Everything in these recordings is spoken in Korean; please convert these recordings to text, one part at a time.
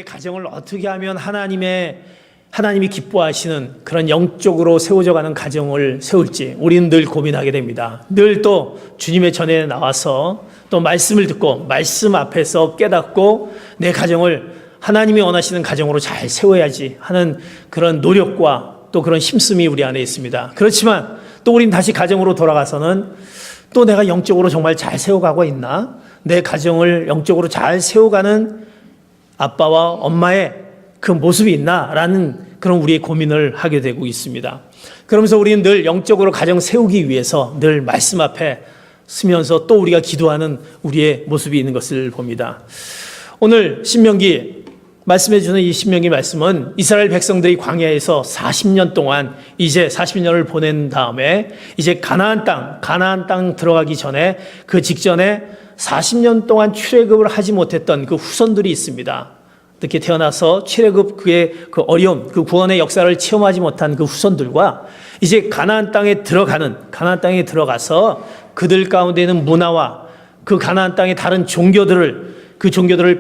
가정을 어떻게 하면 하나님이 기뻐하시는 그런 영적으로 세워져가는 가정을 세울지 우리는 늘 고민하게 됩니다. 늘 또 주님의 전에 나와서 또 말씀을 듣고 말씀 앞에서 깨닫고 내 가정을 하나님이 원하시는 가정으로 잘 세워야지 하는 그런 노력과 또 그런 힘씀이 우리 안에 있습니다. 그렇지만 또 우린 다시 가정으로 돌아가서는 또 내가 영적으로 정말 잘 세워가고 있나? 내 가정을 영적으로 잘 세워가는 아빠와 엄마의 그 모습이 있나라는 그런 우리의 고민을 하게 되고 있습니다. 그러면서 우리는 늘 영적으로 가정 세우기 위해서 늘 말씀 앞에 서면서 또 우리가 기도하는 우리의 모습이 있는 것을 봅니다. 오늘 신명기 말씀해 주는 이 신명기 말씀은 이스라엘 백성들이 광야에서 40년 동안 이제 40년을 보낸 다음에 이제 가나안 땅 들어가기 전에 그 직전에 40년 동안 출애굽을 하지 못했던 그 후손들이 있습니다. 이렇게 태어나서 출애굽 그의 그 어려움, 그 구원의 역사를 체험하지 못한 그 후손들과 이제 가나안 땅에 들어가서 그들 가운데 있는 문화와 그 가나안 땅의 다른 종교들을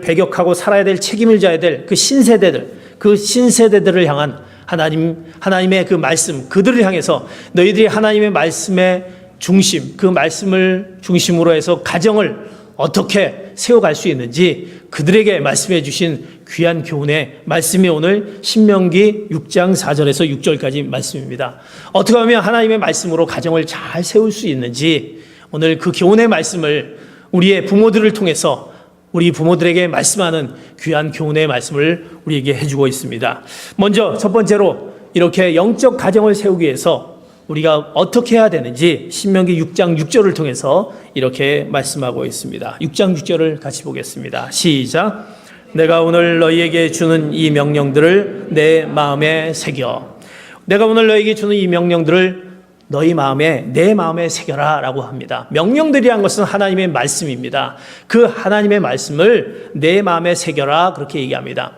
배격하고 살아야 될 책임을 져야 될 그 신세대들을 향한 하나님의 그 말씀, 그들을 향해서 너희들이 하나님의 말씀의 중심, 그 말씀을 중심으로 해서 가정을 어떻게 세워갈 수 있는지 그들에게 말씀해 주신 귀한 교훈의 말씀이 오늘 신명기 6장 4절에서 6절까지 말씀입니다. 어떻게 하면 하나님의 말씀으로 가정을 잘 세울 수 있는지 오늘 그 교훈의 말씀을 우리의 부모들을 통해서 우리 부모들에게 말씀하는 귀한 교훈의 말씀을 우리에게 해주고 있습니다. 먼저 첫 번째로 이렇게 영적 가정을 세우기 위해서 우리가 어떻게 해야 되는지 신명기 6장 6절을 통해서 이렇게 말씀하고 있습니다. 6장 6절을 같이 보겠습니다. 시작. 내가 오늘 너희에게 주는 이 명령들을 내 마음에 새겨. 내가 오늘 너희에게 주는 이 명령들을 내 마음에 새겨라 라고 합니다. 명령들이란 것은 하나님의 말씀입니다. 그 하나님의 말씀을 내 마음에 새겨라 그렇게 얘기합니다.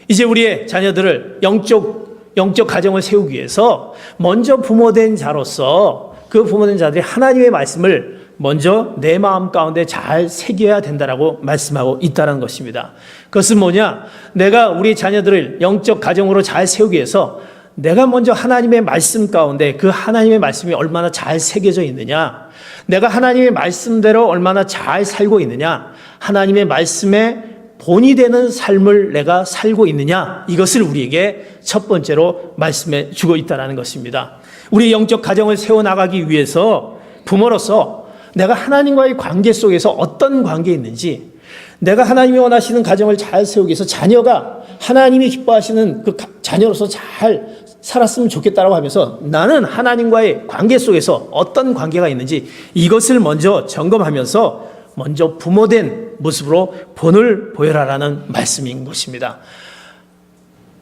이제 우리의 자녀들을 영적 가정을 세우기 위해서 먼저 부모된 자로서 그 부모된 자들이 하나님의 말씀을 먼저 내 마음 가운데 잘 새겨야 된다라고 말씀하고 있다는 것입니다. 그것은 뭐냐? 내가 우리 자녀들을 영적 가정으로 잘 세우기 위해서 내가 먼저 하나님의 말씀 가운데 그 하나님의 말씀이 얼마나 잘 새겨져 있느냐, 내가 하나님의 말씀대로 얼마나 잘 살고 있느냐, 하나님의 말씀에 본이 되는 삶을 내가 살고 있느냐, 이것을 우리에게 첫 번째로 말씀해 주고 있다는 것입니다. 우리 영적 가정을 세워나가기 위해서 부모로서 내가 하나님과의 관계 속에서 어떤 관계에 있는지, 내가 하나님이 원하시는 가정을 잘 세우기 위해서 자녀가 하나님이 기뻐하시는 그 자녀로서 잘 살았으면 좋겠다라고 하면서 나는 하나님과의 관계 속에서 어떤 관계가 있는지 이것을 먼저 점검하면서 먼저 부모된 모습으로 본을 보여라라는 말씀인 것입니다.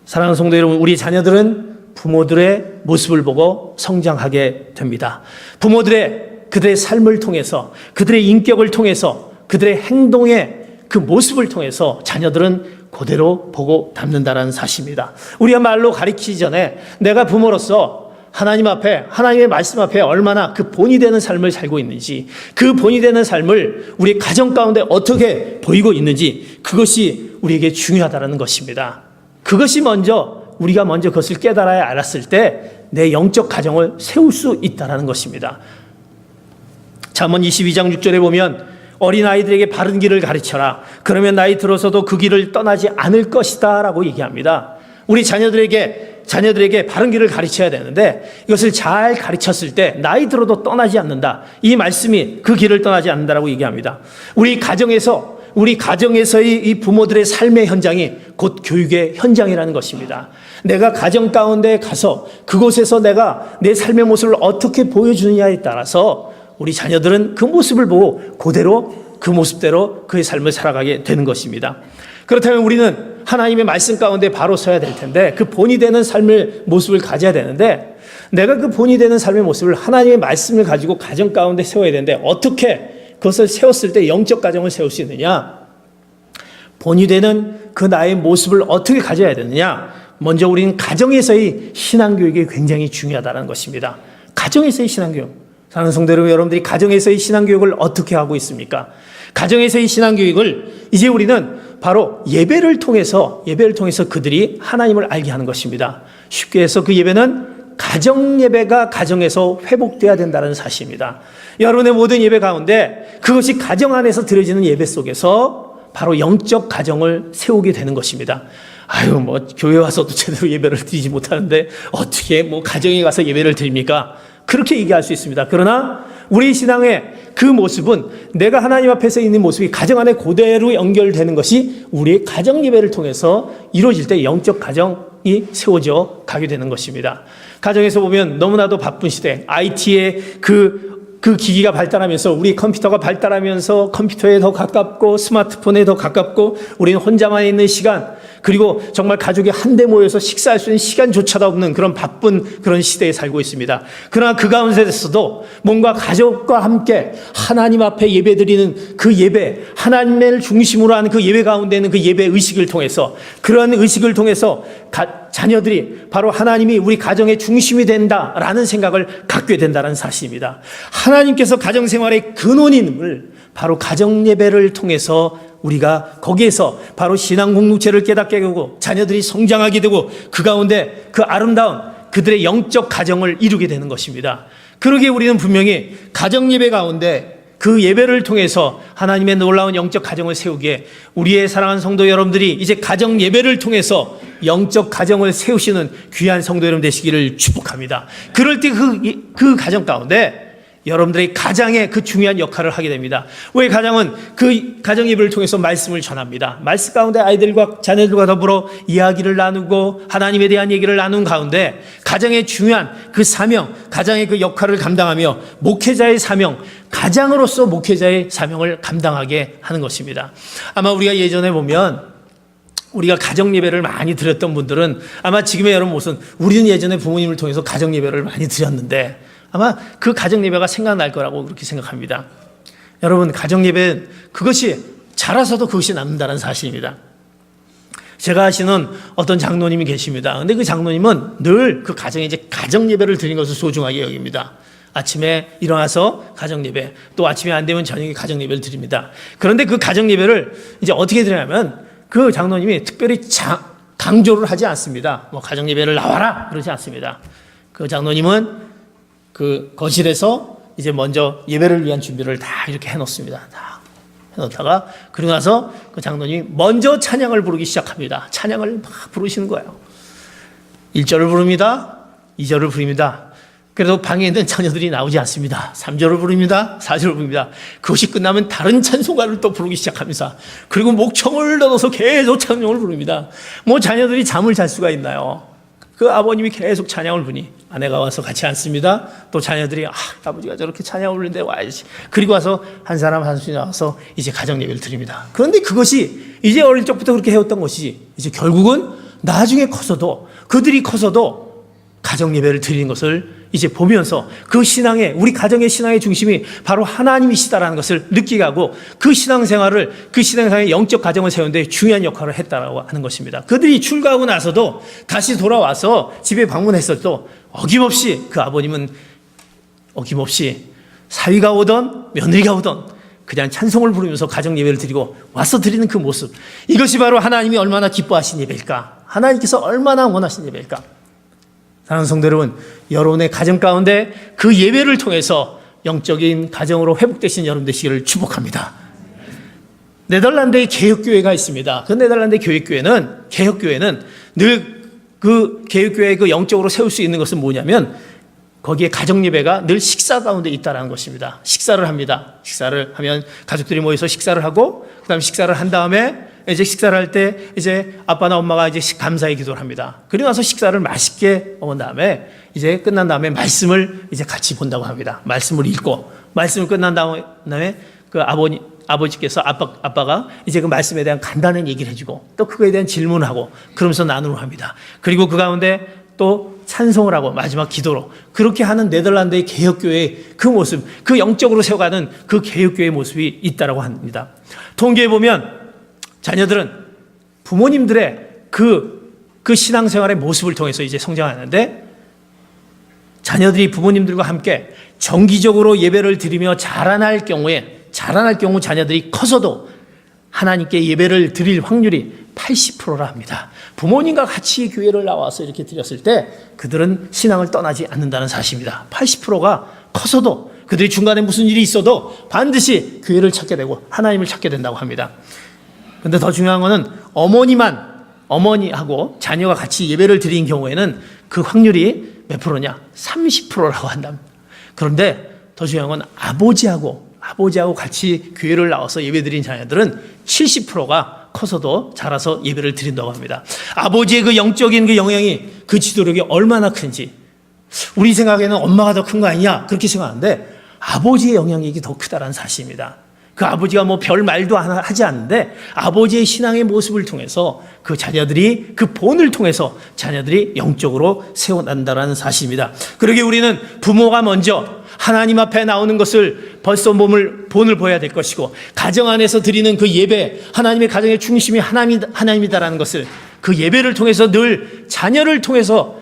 사랑하는 성도 여러분, 우리 자녀들은 부모들의 모습을 보고 성장하게 됩니다. 그들의 삶을 통해서, 그들의 인격을 통해서, 그들의 행동의 그 모습을 통해서 자녀들은 그대로 보고 닮는다는 사실입니다. 우리가 말로 가르치기 전에 내가 부모로서 하나님의 말씀 앞에 얼마나 그 본이 되는 삶을 살고 있는지, 그 본이 되는 삶을 우리 가정 가운데 어떻게 보이고 있는지, 그것이 우리에게 중요하다는 것입니다. 우리가 먼저 그것을 깨달아야 알았을 때 내 영적 가정을 세울 수 있다는 것입니다. 잠언 22장 6절에 보면 어린아이들에게 바른 길을 가르쳐라. 그러면 나이 들어서도 그 길을 떠나지 않을 것이다 라고 얘기합니다. 우리 자녀들에게 바른 길을 가르쳐야 되는데 이것을 잘 가르쳤을 때 나이 들어도 떠나지 않는다. 이 말씀이 그 길을 떠나지 않는다라고 얘기합니다. 우리 가정에서의 이 부모들의 삶의 현장이 곧 교육의 현장이라는 것입니다. 내가 가정 가운데 가서 그곳에서 내가 내 삶의 모습을 어떻게 보여주느냐에 따라서 우리 자녀들은 그 모습을 보고 그대로 그 모습대로 그의 삶을 살아가게 되는 것입니다. 그렇다면 우리는 하나님의 말씀 가운데 바로 서야 될 텐데 그 본이 되는 삶의 모습을 가져야 되는데 내가 그 본이 되는 삶의 모습을 하나님의 말씀을 가지고 가정 가운데 세워야 되는데 어떻게 그것을 세웠을 때 영적 가정을 세울 수 있느냐? 본이 되는 그 나의 모습을 어떻게 가져야 되느냐? 먼저 우리는 가정에서의 신앙교육이 굉장히 중요하다는 것입니다. 가정에서의 신앙교육. 사랑하는 성도 여러분들이 가정에서의 신앙교육을 어떻게 하고 있습니까? 가정에서의 신앙교육을 이제 우리는 바로 예배를 통해서 그들이 하나님을 알게 하는 것입니다. 쉽게 해서 그 예배는 가정 예배가 가정에서 회복돼야 된다는 사실입니다. 여러분의 모든 예배 가운데 그것이 가정 안에서 드려지는 예배 속에서 바로 영적 가정을 세우게 되는 것입니다. 아유, 교회 와서도 제대로 예배를 드리지 못하는데 어떻게 가정에 가서 예배를 드립니까? 그렇게 얘기할 수 있습니다. 그러나 우리 신앙의 그 모습은 내가 하나님 앞에서 있는 모습이 가정 안에 그대로 연결되는 것이 우리의 가정 예배를 통해서 이루어질 때 영적 가정이 세워져 가게 되는 것입니다. 가정에서 보면 너무나도 바쁜 시대, IT의 그 기기가 발달하면서 우리 컴퓨터가 발달하면서 컴퓨터에 더 가깝고 스마트폰에 더 가깝고 우리는 혼자만 있는 시간, 그리고 정말 가족이 한데 모여서 식사할 수 있는 시간조차도 없는 그런 바쁜 그런 시대에 살고 있습니다. 그러나 그 가운데서도 뭔가 가족과 함께 하나님 앞에 예배드리는 그 예배, 하나님을 중심으로 하는 그 예배 가운데는 그 예배 의식을 통해서, 그런 의식을 통해서 자녀들이 바로 하나님이 우리 가정의 중심이 된다라는 생각을 갖게 된다는 사실입니다. 하나님께서 가정생활의 근원임을 바로 가정예배를 통해서 우리가 거기에서 바로 신앙 공동체를 깨닫게 되고 자녀들이 성장하게 되고 그 가운데 그 아름다운 그들의 영적 가정을 이루게 되는 것입니다. 그러기에 우리는 분명히 가정예배 가운데 그 예배를 통해서 하나님의 놀라운 영적 가정을 세우기에 우리의 사랑하는 성도 여러분들이 이제 가정예배를 통해서 영적 가정을 세우시는 귀한 성도 여러분 되시기를 축복합니다. 그럴 때 그 가정 가운데 여러분들의 가장의 그 중요한 역할을 하게 됩니다. 왜 가장은 그 가정 예배를 통해서 말씀을 전합니다. 말씀 가운데 아이들과 자녀들과 더불어 이야기를 나누고 하나님에 대한 얘기를 나눈 가운데 가정의 중요한 그 사명, 가장의 그 역할을 감당하며 목회자의 사명, 가장으로서 목회자의 사명을 감당하게 하는 것입니다. 아마 우리가 예전에 보면 우리가 가정 예배를 많이 드렸던 분들은 아마 지금의 여러분 모습은 우리는 예전에 부모님을 통해서 가정 예배를 많이 드렸는데 아마 그 가정 예배가 생각날 거라고 그렇게 생각합니다. 여러분, 가정 예배는 그것이 자라서도 그것이 남는다는 사실입니다. 제가 아시는 어떤 장로님이 계십니다. 근데 그 장로님은 늘 그 가정에 이제 가정 예배를 드리는 것을 소중하게 여깁니다. 아침에 일어나서 가정 예배, 또 아침에 안 되면 저녁에 가정 예배를 드립니다. 그런데 그 가정 예배를 이제 어떻게 드리냐면 그 장로님이 특별히 강조를 하지 않습니다. 가정 예배를 나와라 그러지 않습니다. 그 장로님은 그 거실에서 이제 먼저 예배를 위한 준비를 다 이렇게 해놓습니다. 다 해놓다가 그러고 나서 그 장로님이 먼저 찬양을 부르기 시작합니다. 찬양을 막 부르시는 거예요. 1절을 부릅니다. 2절을 부릅니다. 그래도 방에 있는 자녀들이 나오지 않습니다. 3절을 부릅니다. 4절을 부릅니다. 그것이 끝나면 다른 찬송가를 또 부르기 시작합니다. 그리고 목청을 넣어서 계속 찬송을 부릅니다. 자녀들이 잠을 잘 수가 있나요? 그 아버님이 계속 찬양을 부르니 아내가 와서 같이 앉습니다. 또 자녀들이 아버지가 저렇게 찬양을 부르는데 와야지. 그리고 와서 한 사람 한 분이 나와서 이제 가정 예배를 드립니다. 그런데 그것이 이제 어릴 적부터 그렇게 해왔던 것이지 이제 결국은 나중에 커서도 그들이 커서도 가정 예배를 드리는 것을 이제 보면서 그 신앙의 우리 가정의 신앙의 중심이 바로 하나님이시다라는 것을 느끼게 하고 그 신앙생활의 영적 가정을 세우는데 중요한 역할을 했다라고 하는 것입니다. 그들이 출가하고 나서도 다시 돌아와서 집에 방문했어도 어김없이 그 아버님은 어김없이 사위가 오던 며느리가 오던 그냥 찬송을 부르면서 가정 예배를 드리고 와서 드리는 그 모습, 이것이 바로 하나님이 얼마나 기뻐하신 예배일까, 하나님께서 얼마나 원하신 예배일까. 사랑하는 성도 여러분, 여러분의 가정 가운데 그 예배를 통해서 영적인 가정으로 회복되신 여러분 되시기를 축복합니다. 네덜란드에 개혁교회가 있습니다. 그 네덜란드 개혁교회는 늘 그 개혁교회의 그 영적으로 세울 수 있는 것은 뭐냐면 거기에 가정 예배가 늘 식사 가운데 있다라는 것입니다. 식사를 합니다. 식사를 하면 가족들이 모여서 식사를 하고 그다음 식사를 한 다음에 이제 식사를 할 때 이제 아빠나 엄마가 이제 감사의 기도를 합니다. 그리고 나서 식사를 맛있게 먹은 다음에 이제 끝난 다음에 말씀을 이제 같이 본다고 합니다. 말씀을 읽고 말씀을 끝난 다음에 그 아버지께서 아빠가 이제 그 말씀에 대한 간단한 얘기를 해주고 또 그거에 대한 질문을 하고 그러면서 나누려 합니다. 그리고 그 가운데 또 찬송을 하고 마지막 기도로 그렇게 하는 네덜란드의 개혁교회의 그 모습, 그 영적으로 세워가는 그 개혁교회의 모습이 있다라고 합니다. 통계에 보면 자녀들은 부모님들의 그 신앙생활의 모습을 통해서 이제 성장하는데 자녀들이 부모님들과 함께 정기적으로 예배를 드리며 자라날 경우 자녀들이 커서도 하나님께 예배를 드릴 확률이 80%라 합니다. 부모님과 같이 교회를 나와서 이렇게 드렸을 때 그들은 신앙을 떠나지 않는다는 사실입니다. 80%가 커서도 그들이 중간에 무슨 일이 있어도 반드시 교회를 찾게 되고 하나님을 찾게 된다고 합니다. 그런데 더 중요한 것은 어머니하고 자녀가 같이 예배를 드린 경우에는 그 확률이 몇 프로냐? 30%라고 한답니다. 그런데 더 중요한 건 아버지하고 같이 교회를 나와서 예배 드린 자녀들은 70%가 커서도 자라서 예배를 드린다고 합니다. 아버지의 그 영적인 그 영향이, 그 지도력이 얼마나 큰지, 우리 생각에는 엄마가 더 큰 거 아니냐 그렇게 생각하는데 아버지의 영향력이 더 크다는 사실입니다. 그 아버지가 뭐 별 말도 하지 않는데 아버지의 신앙의 모습을 통해서 그 자녀들이, 그 본을 통해서 자녀들이 영적으로 세워난다는 사실입니다. 그러기에 우리는 부모가 먼저 하나님 앞에 나오는 것을 벌써 본을 보여야 될 것이고, 가정 안에서 드리는 그 예배, 하나님의 가정의 중심이 하나님이다라는 것을 그 예배를 통해서 늘 자녀를 통해서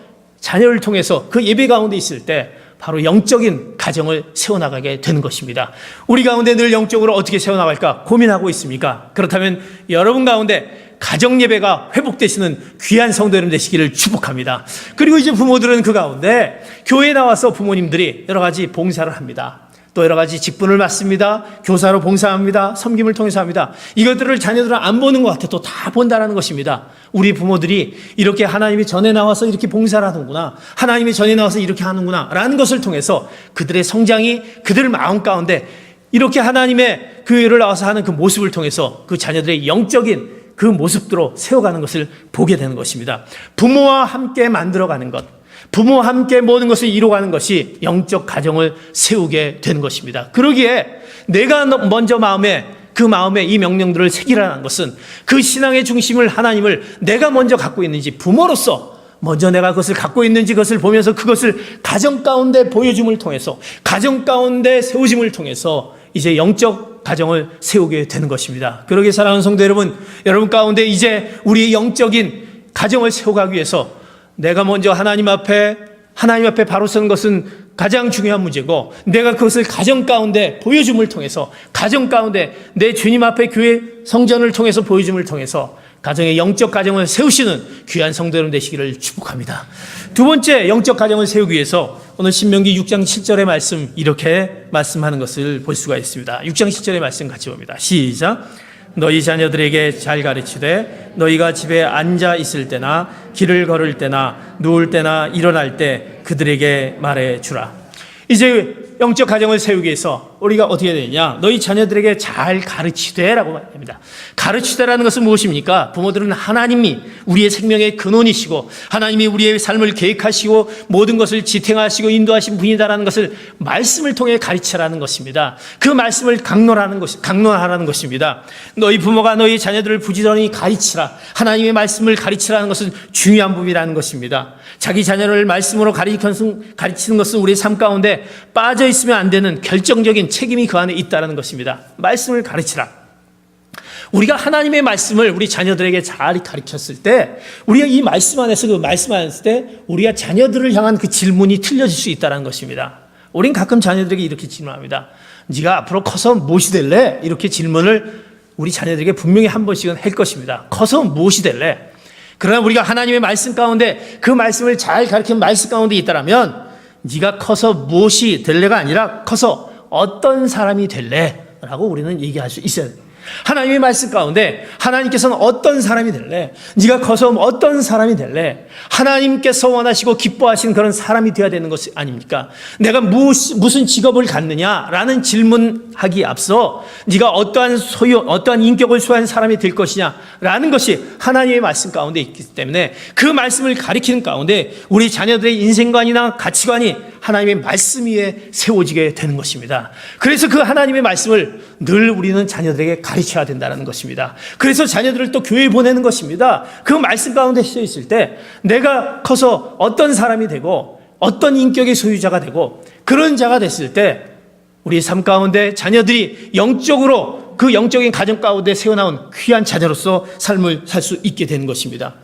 그 예배 가운데 있을 때 바로 영적인 가정을 세워나가게 되는 것입니다. 우리 가운데 늘 영적으로 어떻게 세워나갈까 고민하고 있습니까? 그렇다면 여러분 가운데 가정 예배가 회복되시는 귀한 성도 여러분 되시기를 축복합니다. 그리고 이제 부모들은 그 가운데 교회에 나와서 부모님들이 여러 가지 봉사를 합니다. 또 여러 가지 직분을 맡습니다. 교사로 봉사합니다. 섬김을 통해서 합니다. 이것들을 자녀들은 안 보는 것 같아 또 다 본다는 것입니다. 우리 부모들이 이렇게 하나님이 전에 나와서 이렇게 봉사를 하는구나, 하나님이 전에 나와서 이렇게 하는구나 라는 것을 통해서 그들의 성장이 그들 마음 가운데 이렇게 하나님의 교회를 나와서 하는 그 모습을 통해서 그 자녀들의 영적인 그 모습대로 세워가는 것을 보게 되는 것입니다. 부모와 함께 만들어가는 것, 부모와 함께 모든 것을 이루어가는 것이 영적 가정을 세우게 되는 것입니다. 그러기에 내가 먼저 마음에 이 명령들을 새기라는 것은 그 신앙의 중심을, 하나님을 내가 먼저 갖고 있는지, 부모로서 먼저 내가 그것을 갖고 있는지 그것을 보면서 그것을 가정 가운데 보여줌을 통해서, 가정 가운데 세우심을 통해서 이제 영적 가정을 세우게 되는 것입니다. 그러기에 사랑하는 성도 여러분 가운데 이제 우리의 영적인 가정을 세워가기 위해서 내가 먼저 하나님 앞에 바로 서는 것은 가장 중요한 문제고, 내가 그것을 가정 가운데 보여줌을 통해서, 가정 가운데 내 주님 앞에 교회 성전을 통해서 보여줌을 통해서 가정의 영적 가정을 세우시는 귀한 성도 여러분 되시기를 축복합니다. 두 번째 영적 가정을 세우기 위해서 오늘 신명기 6장 7절의 말씀, 이렇게 말씀하는 것을 볼 수가 있습니다. 6장 7절의 말씀 같이 봅니다. 시작. 너희 자녀들에게 잘 가르치되 너희가 집에 앉아 있을 때나 길을 걸을 때나 누울 때나 일어날 때 그들에게 말해주라. 이제 영적 가정을 세우기 위해서 우리가 어떻게 되냐? 너희 자녀들에게 잘 가르치되라고 말합니다. 가르치되라는 것은 무엇입니까? 부모들은 하나님이 우리의 생명의 근원이시고 하나님이 우리의 삶을 계획하시고 모든 것을 지탱하시고 인도하신 분이다라는 것을 말씀을 통해 가르치라는 것입니다. 그 말씀을 강론하라는 것입니다. 너희 부모가 너희 자녀들을 부지런히 가르치라, 하나님의 말씀을 가르치라는 것은 중요한 부분이라는 것입니다. 자기 자녀를 말씀으로 가르치는 것은 우리의 삶 가운데 빠져 있으면 안 되는 결정적인 책임이 그 안에 있다는 것입니다. 말씀을 가르치라. 우리가 하나님의 말씀을 우리 자녀들에게 잘 가르쳤을 때, 우리가 이 말씀 안에서 그 말씀 안에서 때 우리가 자녀들을 향한 그 질문이 틀려질 수 있다는 것입니다. 우린 가끔 자녀들에게 이렇게 질문합니다. 네가 앞으로 커서 무엇이 될래? 이렇게 질문을 우리 자녀들에게 분명히 한 번씩은 할 것입니다. 커서 무엇이 될래? 그러나 우리가 하나님의 말씀 가운데 그 말씀을 잘 가르치는 말씀 가운데 있다라면 네가 커서 무엇이 될래가 아니라 커서 어떤 사람이 될래? 라고 우리는 얘기할 수 있어야 돼요. 하나님의 말씀 가운데 하나님께서는 어떤 사람이 될래? 네가 커서 어떤 사람이 될래? 하나님께서 원하시고 기뻐하시는 그런 사람이 되어야 되는 것이 아닙니까? 내가 무슨 직업을 갖느냐라는 질문하기 앞서 네가 어떠한 인격을 소유한 사람이 될 것이냐라는 것이 하나님의 말씀 가운데 있기 때문에 그 말씀을 가리키는 가운데 우리 자녀들의 인생관이나 가치관이 하나님의 말씀 위에 세워지게 되는 것입니다. 그래서 그 하나님의 말씀을 늘 우리는 자녀들에게 가르쳐야 된다는 것입니다. 그래서 자녀들을 또 교회에 보내는 것입니다. 그 말씀 가운데 써 있을 때 내가 커서 어떤 사람이 되고 어떤 인격의 소유자가 되고 그런 자가 됐을 때 우리 삶 가운데 자녀들이 영적으로 그 영적인 가정 가운데 세워나온 귀한 자녀로서 삶을 살 수 있게 되는 것입니다.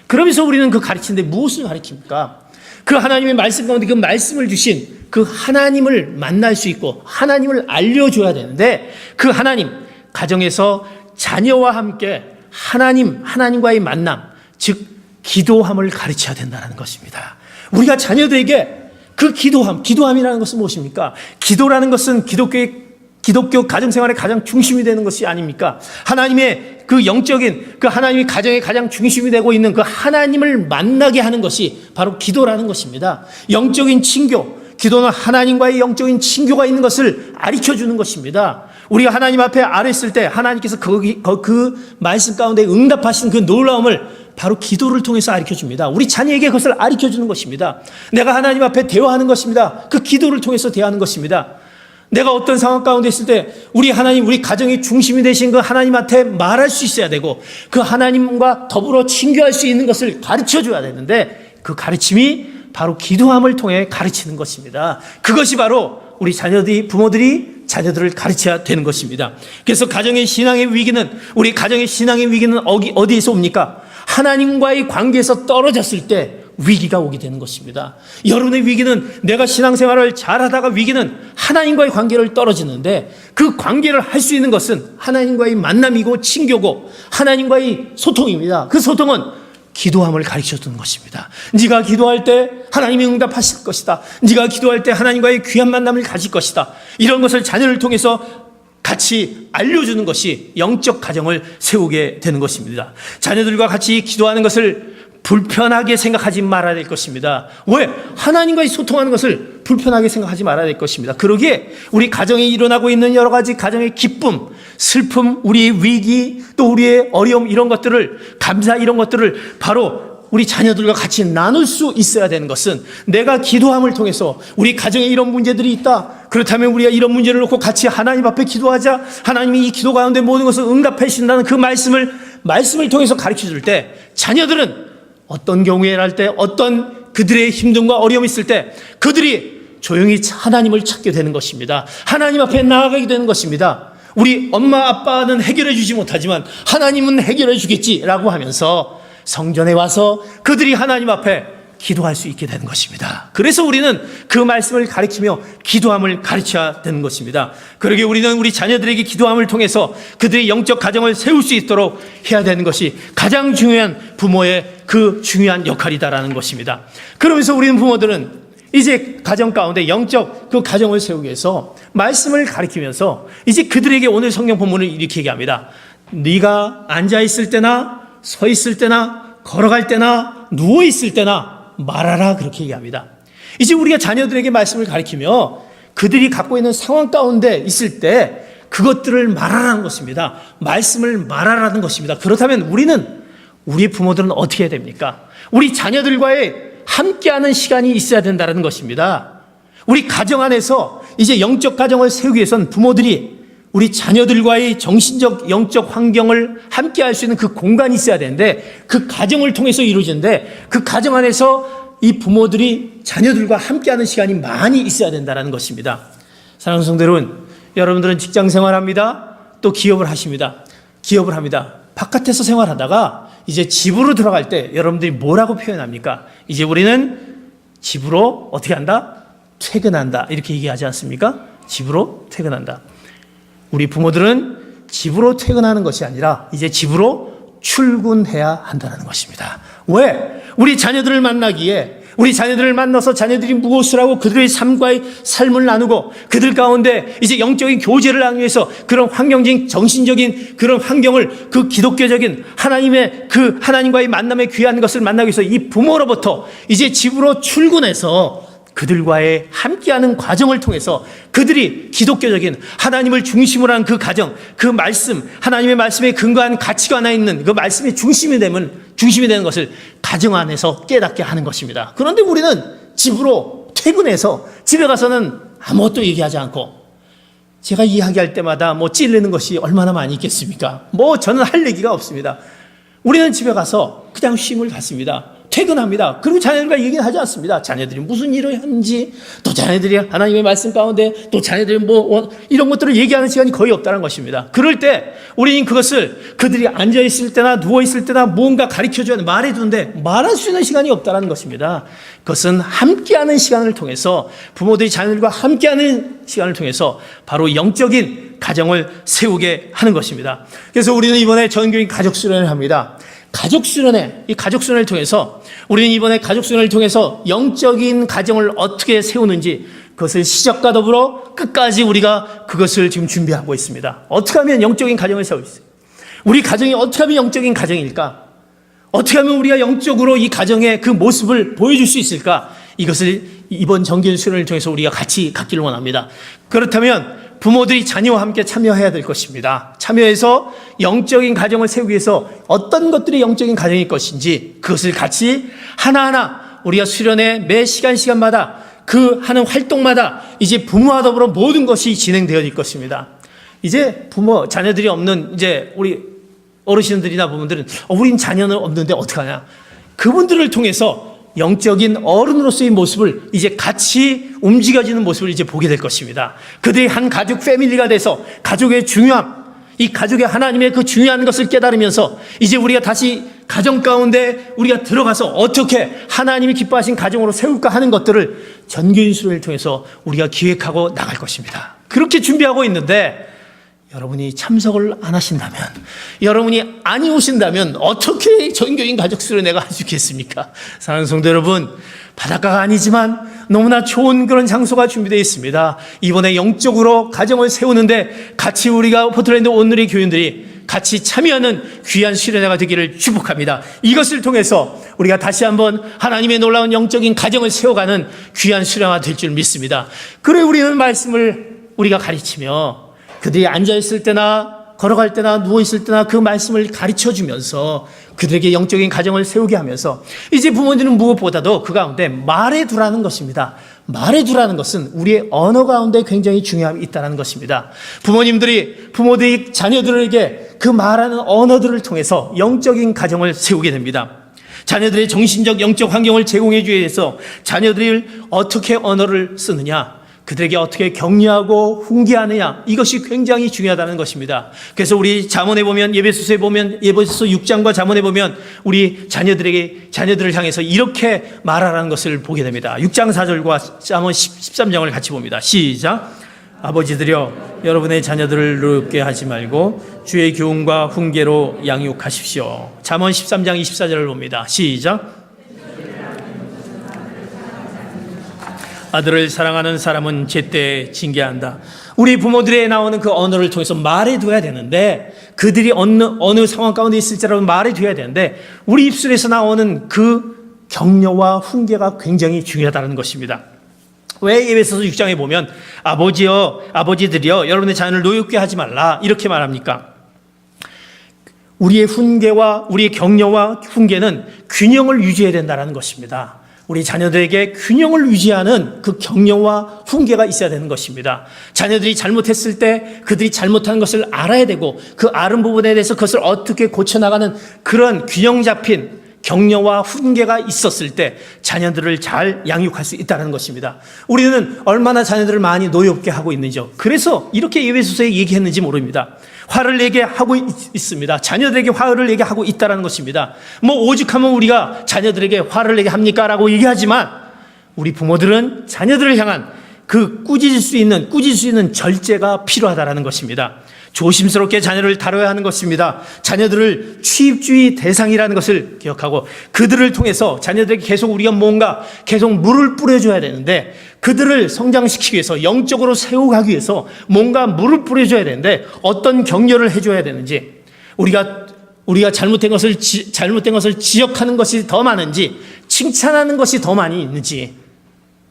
그러면서 우리는 그 가르치는데 무엇을 가르칩니까? 그 하나님의 말씀 가운데 그 말씀을 주신 그 하나님을 만날 수 있고 하나님을 알려줘야 되는데 그 하나님, 가정에서 자녀와 함께 하나님과의 만남, 즉 기도함을 가르쳐야 된다는 것입니다. 우리가 자녀들에게 그 기도함이라는 것은 무엇입니까? 기도라는 것은 기독교 가정생활의 가장 중심이 되는 것이 아닙니까? 하나님의 그 영적인 그 하나님이 가정의 가장 중심이 되고 있는 그 하나님을 만나게 하는 것이 바로 기도라는 것입니다. 영적인 친교, 기도는 하나님과의 영적인 친교가 있는 것을 가르쳐주는 것입니다. 우리가 하나님 앞에 아뢰었을 때 하나님께서 그 말씀 가운데 응답하신 그 놀라움을 바로 기도를 통해서 가르쳐줍니다. 우리 자녀에게 그것을 가르쳐주는 것입니다. 내가 하나님 앞에 대화하는 것입니다. 그 기도를 통해서 대화하는 것입니다. 내가 어떤 상황 가운데 있을 때 우리 가정의 중심이 되신 그 하나님한테 말할 수 있어야 되고 그 하나님과 더불어 친교할 수 있는 것을 가르쳐줘야 되는데 그 가르침이 바로 기도함을 통해 가르치는 것입니다. 그것이 바로 우리 부모들이 자녀들을 가르쳐야 되는 것입니다. 그래서 우리 가정의 신앙의 위기는 어디에서 옵니까? 하나님과의 관계에서 떨어졌을 때 위기가 오게 되는 것입니다. 여러분의 위기는 내가 신앙생활을 잘하다가 위기는 하나님과의 관계를 떨어지는데 그 관계를 할 수 있는 것은 하나님과의 만남이고 친교고 하나님과의 소통입니다. 그 소통은 기도함을 가르쳐주는 것입니다. 네가 기도할 때 하나님이 응답하실 것이다. 네가 기도할 때 하나님과의 귀한 만남을 가질 것이다. 이런 것을 자녀를 통해서 같이 알려주는 것이 영적 가정을 세우게 되는 것입니다. 자녀들과 같이 기도하는 것을 불편하게 생각하지 말아야 될 것입니다. 왜? 하나님과의 소통하는 것을 불편하게 생각하지 말아야 될 것입니다. 그러기에 우리 가정에 일어나고 있는 여러 가지 가정의 기쁨, 슬픔, 우리의 위기, 또 우리의 어려움 이런 것들을 감사 이런 것들을 바로 우리 자녀들과 같이 나눌 수 있어야 되는 것은 내가 기도함을 통해서 우리 가정에 이런 문제들이 있다. 그렇다면 우리가 이런 문제를 놓고 같이 하나님 앞에 기도하자. 하나님이 이 기도 가운데 모든 것을 응답해 주신다는 그 말씀을 통해서 가르쳐 줄 때 자녀들은 어떤 경우에 할 때 어떤 그들의 힘듦과 어려움이 있을 때 그들이 조용히 하나님을 찾게 되는 것입니다. 하나님 앞에 나아가게 되는 것입니다. 우리 엄마 아빠는 해결해 주지 못하지만 하나님은 해결해 주겠지라고 하면서 성전에 와서 그들이 하나님 앞에 기도할 수 있게 되는 것입니다. 그래서 우리는 그 말씀을 가르치며 기도함을 가르쳐야 되는 것입니다. 그러기에 우리는 우리 자녀들에게 기도함을 통해서 그들의 영적 가정을 세울 수 있도록 해야 되는 것이 가장 중요한 부모의 그 중요한 역할이다라는 것입니다. 그러면서 우리는 부모들은 이제 가정 가운데 영적 그 가정을 세우기 위해서 말씀을 가르치면서 이제 그들에게 오늘 성경 본문을 이렇게 얘기합니다. 네가 앉아 있을 때나 서 있을 때나 걸어갈 때나 누워 있을 때나 말하라 그렇게 얘기합니다. 이제 우리가 자녀들에게 말씀을 가르치며 그들이 갖고 있는 상황 가운데 있을 때 그것들을 말하라는 것입니다. 말씀을 말하라는 것입니다. 그렇다면 우리 부모들은 어떻게 해야 됩니까? 우리 자녀들과의 함께하는 시간이 있어야 된다는 것입니다. 우리 가정 안에서 이제 영적 가정을 세우기 위해서는 부모들이 우리 자녀들과의 정신적, 영적 환경을 함께 할 수 있는 그 공간이 있어야 되는데 그 가정을 통해서 이루어지는데 그 가정 안에서 이 부모들이 자녀들과 함께하는 시간이 많이 있어야 된다는 것입니다. 사랑하는 성도 여러분, 여러분들은 직장 생활합니다. 또 기업을 하십니다. 기업을 합니다. 바깥에서 생활하다가 이제 집으로 들어갈 때 여러분들이 뭐라고 표현합니까? 이제 우리는 집으로 어떻게 한다? 퇴근한다. 이렇게 얘기하지 않습니까? 집으로 퇴근한다. 우리 부모들은 집으로 퇴근하는 것이 아니라 이제 집으로 출근해야 한다는 것입니다. 왜? 우리 자녀들을 만나기에 우리 자녀들을 만나서 자녀들이 무엇을 하고 그들의 삶을 나누고 그들 가운데 이제 영적인 교제를 하기 위해서 그런 환경적인 정신적인 그런 환경을 그 기독교적인 하나님과의 만남에 귀한 것을 만나기 위해서 이 부모로부터 이제 집으로 출근해서 그들과의 함께하는 과정을 통해서 그들이 기독교적인 하나님을 중심으로 한 그 가정, 그 말씀, 하나님의 말씀에 근거한 가치가 하나 있는 그 말씀의 중심이 되는 것을 가정 안에서 깨닫게 하는 것입니다. 그런데 우리는 집으로 퇴근해서 집에 가서는 아무것도 얘기하지 않고 제가 이야기할 때마다 찔리는 것이 얼마나 많이 있겠습니까? 저는 할 얘기가 없습니다. 우리는 집에 가서 그냥 쉼을 갖습니다. 퇴근합니다. 그리고 자녀들과 얘기는 하지 않습니다. 자녀들이 무슨 일을 하는지, 또 자녀들이 하나님의 말씀 가운데, 또 자녀들이 이런 것들을 얘기하는 시간이 거의 없다는 것입니다. 그럴 때 우리는 그것을 그들이 앉아있을 때나 누워있을 때나 무언가 가르쳐줘야 말해주는데 말할 수 있는 시간이 없다는 것입니다. 그것은 함께하는 시간을 통해서 부모들이 자녀들과 함께하는 시간을 통해서 바로 영적인 가정을 세우게 하는 것입니다. 그래서 우리는 이번에 전교인 가족 수련을 합니다. 가족 수련회, 이 가족 수련을 통해서 우리는 이번에 가족 수련을 통해서 영적인 가정을 어떻게 세우는지 그것을 시작과 더불어 끝까지 우리가 그것을 지금 준비하고 있습니다. 어떻게 하면 영적인 가정을 세울 수 있어요? 우리 가정이 어떻게 하면 영적인 가정일까? 어떻게 하면 우리가 영적으로 이 가정의 그 모습을 보여줄 수 있을까? 이것을 이번 정기인 수련을 통해서 우리가 같이 갖기를 원합니다. 그렇다면 부모들이 자녀와 함께 참여해야 될 것입니다. 참여해서 영적인 가정을 세우기 위해서 어떤 것들이 영적인 가정일 것인지 그것을 같이 하나하나 우리가 수련회 매 시간마다 그 하는 활동마다 이제 부모와 더불어 모든 것이 진행되어질 것입니다. 이제 부모, 자녀들이 없는 이제 우리 어르신들이나 부모들은 우린 자녀는 없는데 어떡하냐. 그분들을 통해서 영적인 어른으로서의 모습을 이제 같이 움직여지는 모습을 이제 보게 될 것입니다. 그들이 한 가족 패밀리가 돼서 가족의 중요함, 이 가족의 하나님의 그 중요한 것을 깨달으면서 이제 우리가 다시 가정 가운데 우리가 들어가서 어떻게 하나님이 기뻐하신 가정으로 세울까 하는 것들을 전교인 수련을 통해서 우리가 기획하고 나갈 것입니다. 그렇게 준비하고 있는데 여러분이 참석을 안 하신다면, 여러분이 아니 오신다면 어떻게 전교인 가족 수련회가 할 수 있겠습니까? 사랑하는 성도 여러분, 바닷가가 아니지만 너무나 좋은 그런 장소가 준비되어 있습니다. 이번에 영적으로 가정을 세우는데 같이 우리가 포틀랜드 온누리 교인들이 같이 참여하는 귀한 수련회가 되기를 축복합니다. 이것을 통해서 우리가 다시 한번 하나님의 놀라운 영적인 가정을 세워가는 귀한 수련회가 될 줄 믿습니다. 그래 우리는 말씀을 우리가 가르치며 그들이 앉아있을 때나 걸어갈 때나 누워있을 때나 그 말씀을 가르쳐주면서 그들에게 영적인 가정을 세우게 하면서 이제 부모님은 무엇보다도 그 가운데 말해두라는 것입니다. 말해두라는 것은 우리의 언어 가운데 굉장히 중요함이 있다는 것입니다. 부모들이 자녀들에게 그 말하는 언어들을 통해서 영적인 가정을 세우게 됩니다. 자녀들의 정신적 영적 환경을 제공해 주기 위해서 자녀들이 어떻게 언어를 쓰느냐, 그들에게 어떻게 격려하고 훈계하느냐, 이것이 굉장히 중요하다는 것입니다. 그래서 우리 잠언에 보면, 예배소서에 보면, 예배소서 6장과 잠언에 보면 우리 자녀들을 향해서 이렇게 말하라는 것을 보게 됩니다. 6장 4절과 잠언 13장을 같이 봅니다. 시작. 아버지들여 여러분의 자녀들을 노엽게 하지 말고 주의 교훈과 훈계로 양육하십시오. 잠언 13장 24절을 봅니다. 시작. 아들을 사랑하는 사람은 제때 징계한다. 우리 부모들에 나오는 그 언어를 통해서 말해둬야 되는데, 그들이 어느 상황 가운데 있을지라도 말해둬야 되는데, 우리 입술에서 나오는 그 격려와 훈계가 굉장히 중요하다는 것입니다. 왜 예배소서 6장에 보면 아버지들이여 여러분의 자녀를 노엽게 하지 말라 이렇게 말합니까? 우리의 훈계와 우리의 격려와 훈계는 균형을 유지해야 된다는 것입니다. 우리 자녀들에게 균형을 유지하는 그 격려와 훈계가 있어야 되는 것입니다. 자녀들이 잘못했을 때 그들이 잘못한 것을 알아야 되고 그 아는 부분에 대해서 그것을 어떻게 고쳐나가는 그런 균형 잡힌 격려와 훈계가 있었을 때 자녀들을 잘 양육할 수 있다는 것입니다. 우리는 얼마나 자녀들을 많이 노엽게 하고 있는지요. 그래서 이렇게 예배소서에 얘기했는지 모릅니다. 화를 내게 하고 있습니다. 자녀들에게 화를 내게 하고 있다는 것입니다. 오죽하면 우리가 자녀들에게 화를 내게 합니까? 라고 얘기하지만 우리 부모들은 자녀들을 향한 그 꾸짖을 수 있는 절제가 필요하다는 것입니다. 조심스럽게 자녀를 다뤄야 하는 것입니다. 자녀들을 취입주의 대상이라는 것을 기억하고 그들을 통해서 자녀들에게 계속 우리가 계속 물을 뿌려줘야 되는데, 그들을 성장시키기 위해서 영적으로 세워가기 위해서 뭔가 물을 뿌려줘야 되는데 어떤 격려를 해줘야 되는지, 우리가 잘못된 것을 지적하는 것이 더 많은지 칭찬하는 것이 더 많이 있는지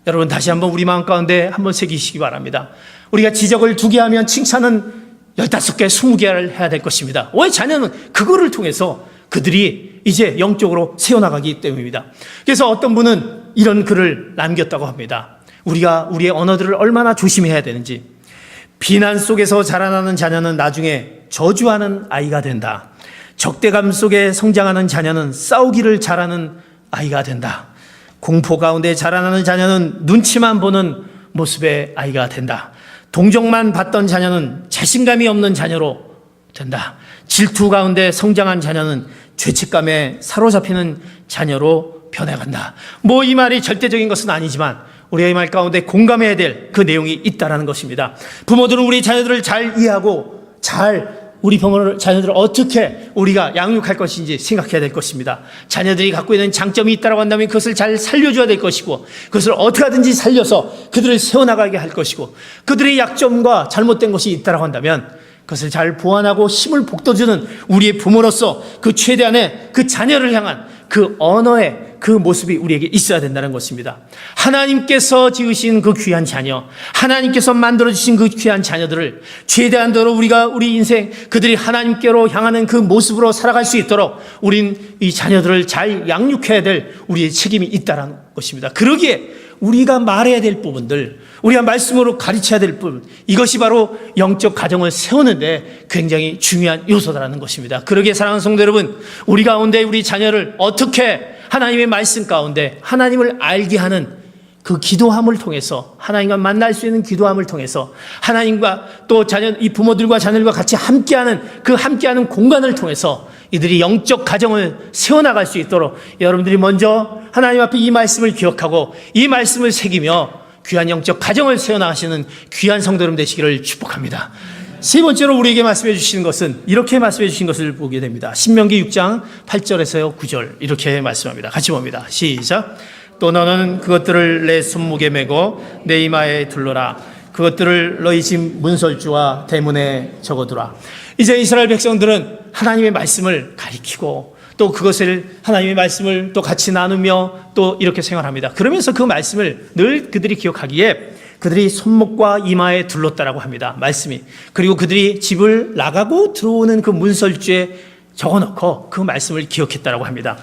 여러분 다시 한번 우리 마음 가운데 한번 새기시기 바랍니다. 우리가 지적을 2개 하면 칭찬은 15개, 20개를 해야 될 것입니다. 왜? 자녀는 그거를 통해서 그들이 이제 영적으로 세워나가기 때문입니다. 그래서 어떤 분은 이런 글을 남겼다고 합니다. 우리가 우리의 언어들을 얼마나 조심해야 되는지. 비난 속에서 자라나는 자녀는 나중에 저주하는 아이가 된다. 적대감 속에 성장하는 자녀는 싸우기를 잘하는 아이가 된다. 공포 가운데 자라나는 자녀는 눈치만 보는 모습의 아이가 된다. 동정만 받던 자녀는 자신감이 없는 자녀로 된다. 질투 가운데 성장한 자녀는 죄책감에 사로잡히는 자녀로 변해간다. 이 말이 절대적인 것은 아니지만 우리가 이 말 가운데 공감해야 될 그 내용이 있다라는 것입니다. 부모들은 우리 자녀들을 잘 이해하고 우리 자녀들을 어떻게 우리가 양육할 것인지 생각해야 될 것입니다. 자녀들이 갖고 있는 장점이 있다고 한다면 그것을 잘 살려줘야 될 것이고, 그것을 어떻게 하든지 살려서 그들을 세워나가게 할 것이고, 그들의 약점과 잘못된 것이 있다고 한다면 그것을 잘 보완하고 힘을 북돋주는 우리의 부모로서 그 최대한의 그 자녀를 향한 그 언어의 그 모습이 우리에게 있어야 된다는 것입니다. 하나님께서 지으신 그 귀한 자녀, 하나님께서 만들어주신 그 귀한 자녀들을 최대한도로 우리 인생 그들이 하나님께로 향하는 그 모습으로 살아갈 수 있도록 우린 이 자녀들을 잘 양육해야 될 우리의 책임이 있다는 것입니다. 그러기에 우리가 말해야 될 부분들, 우리가 말씀으로 가르쳐야 될 부분, 이것이 바로 영적 가정을 세우는데 굉장히 중요한 요소다라는 것입니다. 그러기에 사랑하는 성도 여러분, 우리 가운데 우리 자녀를 어떻게 하나님의 말씀 가운데 하나님을 알게 하는 그 기도함을 통해서, 하나님과 만날 수 있는 기도함을 통해서, 하나님과 또 이 부모들과 자녀들과 같이 함께하는 그 함께하는 공간을 통해서 이들이 영적 가정을 세워나갈 수 있도록 여러분들이 먼저 하나님 앞에 이 말씀을 기억하고 이 말씀을 새기며 귀한 영적 가정을 세워나가시는 귀한 성도 여러분 되시기를 축복합니다. 세 번째로 우리에게 말씀해 주시는 것은 이렇게 말씀해 주신 것을 보게 됩니다. 신명기 6장 8절에서 9절 이렇게 말씀합니다. 같이 봅니다. 시작. 또 너는 그것들을 내 손목에 메고 내 이마에 둘러라. 그것들을 너희 집 문설주와 대문에 적어두라. 이제 이스라엘 백성들은 하나님의 말씀을 가리키고 또 그것을 하나님의 말씀을 또 같이 나누며 또 이렇게 생활합니다. 그러면서 그 말씀을 늘 그들이 기억하기에 그들이 손목과 이마에 둘렀다라고 합니다. 말씀이. 그리고 그들이 집을 나가고 들어오는 그 문설주에 적어놓고 그 말씀을 기억했다라고 합니다.